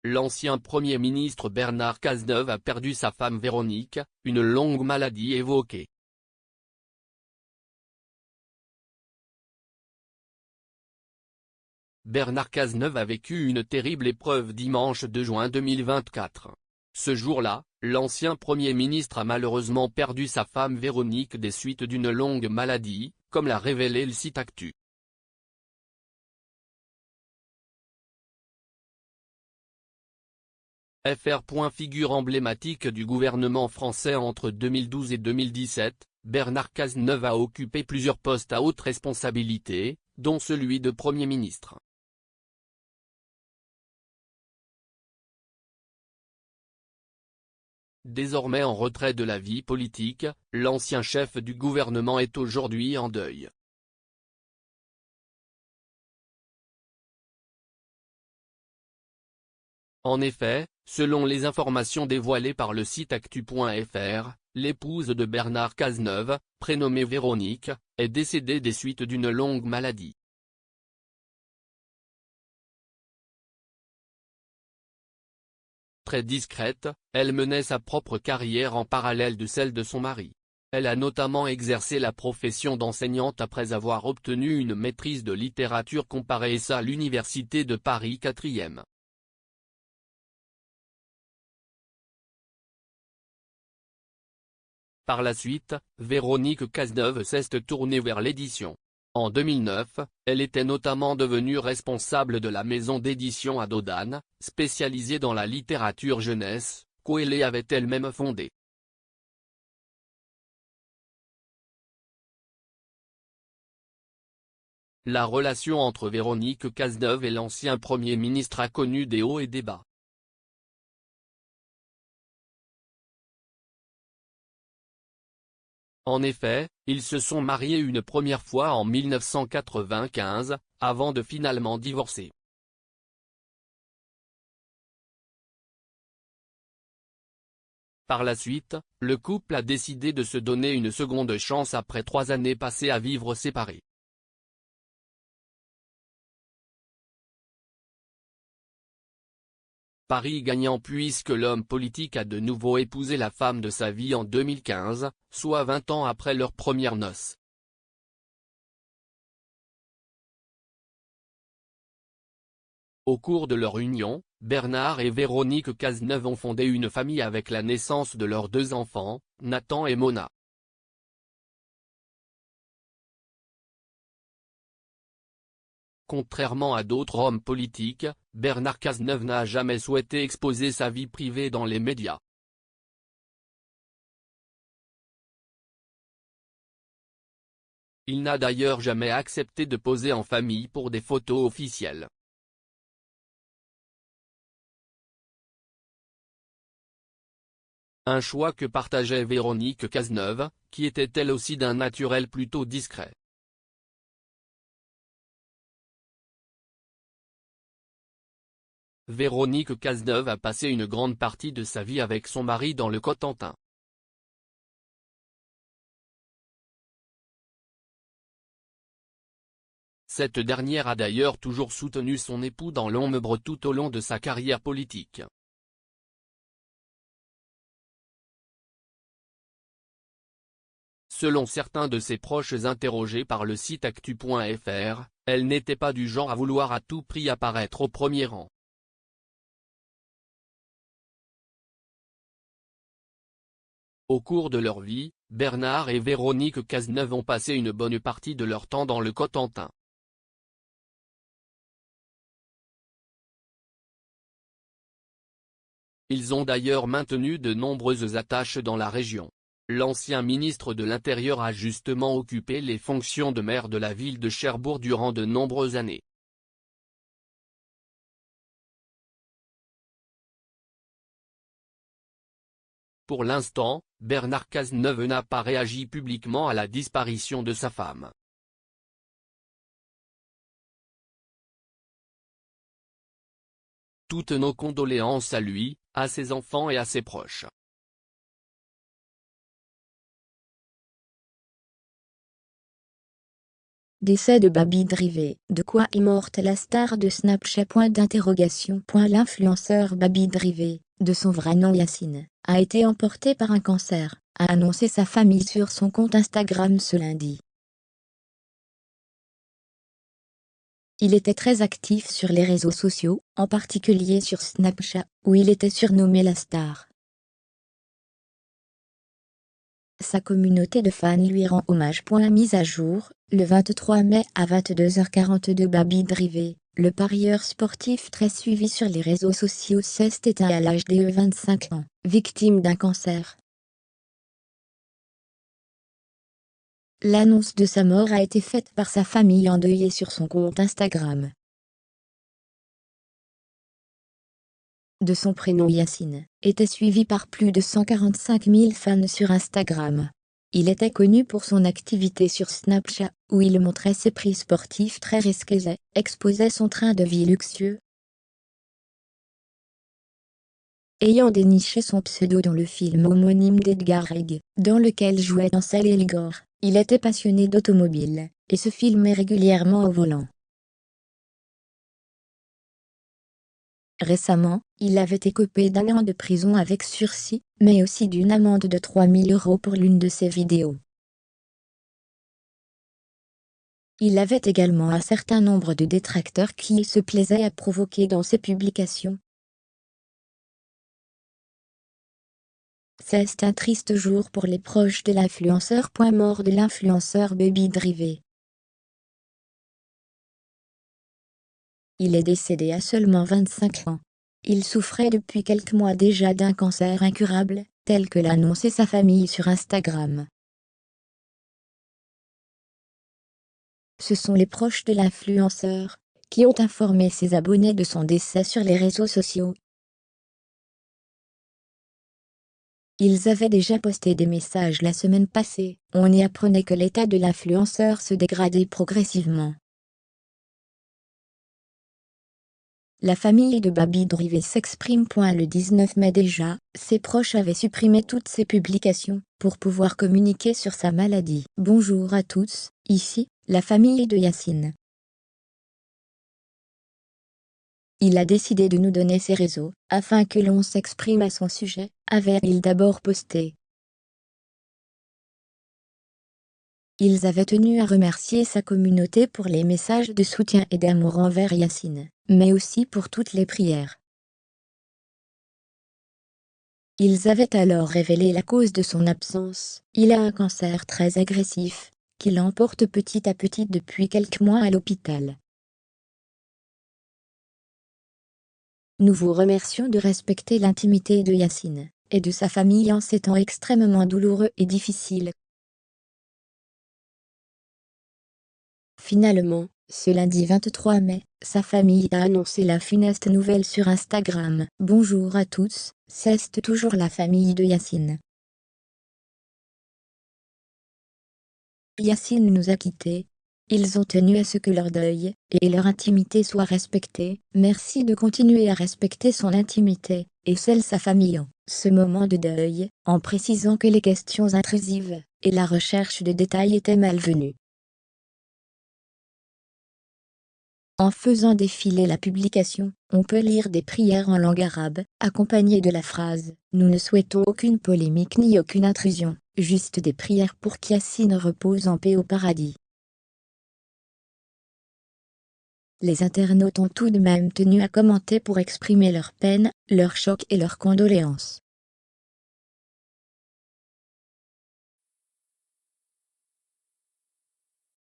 l'ancien Premier ministre Bernard Cazeneuve a perdu sa femme Véronique, une longue maladie évoquée. Bernard Cazeneuve a vécu une terrible épreuve dimanche 2 juin 2024. Ce jour-là, l'ancien Premier ministre a malheureusement perdu sa femme Véronique des suites d'une longue maladie, comme l'a révélé le site Actu. FR. Figure emblématique du gouvernement français entre 2012 et 2017, Bernard Cazeneuve a occupé plusieurs postes à haute responsabilité, dont celui de Premier ministre. Désormais en retrait de la vie politique, l'ancien chef du gouvernement est aujourd'hui en deuil. En effet, selon les informations dévoilées par le site actu.fr, l'épouse de Bernard Cazeneuve, prénommée Véronique, est décédée des suites d'une longue maladie. Très discrète, elle menait sa propre carrière en parallèle de celle de son mari. Elle a notamment exercé la profession d'enseignante après avoir obtenu une maîtrise de littérature comparée à l'Université de Paris 4e. Par la suite, Véronique Cazeneuve s'est tournée vers l'édition. En 2009, elle était notamment devenue responsable de la maison d'édition à Dodane, spécialisée dans la littérature jeunesse, qu'elle avait elle-même fondée. La relation entre Véronique Cazeneuve et l'ancien Premier ministre a connu des hauts et des bas. En effet, ils se sont mariés une première fois en 1995, avant de finalement divorcer. Par la suite, le couple a décidé de se donner une seconde chance après 3 années passées à vivre séparés. Pari gagnant puisque l'homme politique a de nouveau épousé la femme de sa vie en 2015, soit 20 ans après leurs premières noces. Au cours de leur union, Bernard et Véronique Cazeneuve ont fondé une famille avec la naissance de leurs 2 enfants, Nathan et Mona. Contrairement à d'autres hommes politiques, Bernard Cazeneuve n'a jamais souhaité exposer sa vie privée dans les médias. Il n'a d'ailleurs jamais accepté de poser en famille pour des photos officielles. Un choix que partageait Véronique Cazeneuve, qui était elle aussi d'un naturel plutôt discret. Véronique Cazeneuve a passé une grande partie de sa vie avec son mari dans le Cotentin. Cette dernière a d'ailleurs toujours soutenu son époux dans l'ombre tout au long de sa carrière politique. Selon certains de ses proches interrogés par le site actu.fr, elle n'était pas du genre à vouloir à tout prix apparaître au premier rang. Au cours de leur vie, Bernard et Véronique Cazeneuve ont passé une bonne partie de leur temps dans le Cotentin. Ils ont d'ailleurs maintenu de nombreuses attaches dans la région. L'ancien ministre de l'Intérieur a justement occupé les fonctions de maire de la ville de Cherbourg durant de nombreuses années. Pour l'instant, Bernard Cazeneuve n'a pas réagi publiquement à la disparition de sa femme. Toutes nos condoléances à lui, à ses enfants et à ses proches. Décès de Baby Drivé. De quoi est morte la star de Snapchat? L'influenceur Baby Drivé, de son vrai nom Yacine, a été emporté par un cancer, a annoncé sa famille sur son compte Instagram ce lundi. Il était très actif sur les réseaux sociaux, en particulier sur Snapchat, où il était surnommé la star. Sa communauté de fans lui rend hommage. Mise à jour, le 23 mai à 22h42, Baby Drivé, le parieur sportif très suivi sur les réseaux sociaux, s'est éteint à l'âge de 25 ans, victime d'un cancer. L'annonce de sa mort a été faite par sa famille endeuillée sur son compte Instagram. De son prénom Yacine, était suivi par plus de 145 000 fans sur Instagram. Il était connu pour son activité sur Snapchat, où il montrait ses prix sportifs très risqués et exposait son train de vie luxueux. Ayant déniché son pseudo dans le film homonyme d'Edgar Wright, dans lequel jouait Ansel Elgort, il était passionné d'automobile, et se filmait régulièrement au volant. Récemment, il avait écopé d'1 an de prison avec sursis, mais aussi d'une amende de 3 000 € pour l'une de ses vidéos. Il avait également un certain nombre de détracteurs qui se plaisaient à provoquer dans ses publications. C'est un triste jour pour les proches de l'influenceur. Mort de l'influenceur Baby Drivé. Il est décédé à seulement 25 ans. Il souffrait depuis quelques mois déjà d'un cancer incurable, tel que l'a annoncé sa famille sur Instagram. Ce sont les proches de l'influenceur qui ont informé ses abonnés de son décès sur les réseaux sociaux. Ils avaient déjà posté des messages la semaine passée. On y apprenait que l'état de l'influenceur se dégradait progressivement. La famille de Baby Drivé s'exprime. Le 19 mai déjà, ses proches avaient supprimé toutes ses publications pour pouvoir communiquer sur sa maladie. Bonjour à tous, ici, la famille de Yacine. Il a décidé de nous donner ses réseaux, afin que l'on s'exprime à son sujet, avait-il d'abord posté. Ils avaient tenu à remercier sa communauté pour les messages de soutien et d'amour envers Yacine, mais aussi pour toutes les prières. Ils avaient alors révélé la cause de son absence. Il a un cancer très agressif, qui l'emporte petit à petit depuis quelques mois à l'hôpital. Nous vous remercions de respecter l'intimité de Yacine et de sa famille en ces temps extrêmement douloureux et difficiles. Finalement, ce lundi 23 mai, sa famille a annoncé la funeste nouvelle sur Instagram. Bonjour à tous, c'est toujours la famille de Yacine. Yacine nous a quittés. Ils ont tenu à ce que leur deuil et leur intimité soient respectés. Merci de continuer à respecter son intimité et celle de sa famille en ce moment de deuil, en précisant que les questions intrusives et la recherche de détails étaient malvenues. En faisant défiler la publication, on peut lire des prières en langue arabe, accompagnées de la phrase « Nous ne souhaitons aucune polémique ni aucune intrusion, juste des prières pour qu'Yacine repose en paix au paradis ». Les internautes ont tout de même tenu à commenter pour exprimer leur peine, leur choc et leurs condoléances.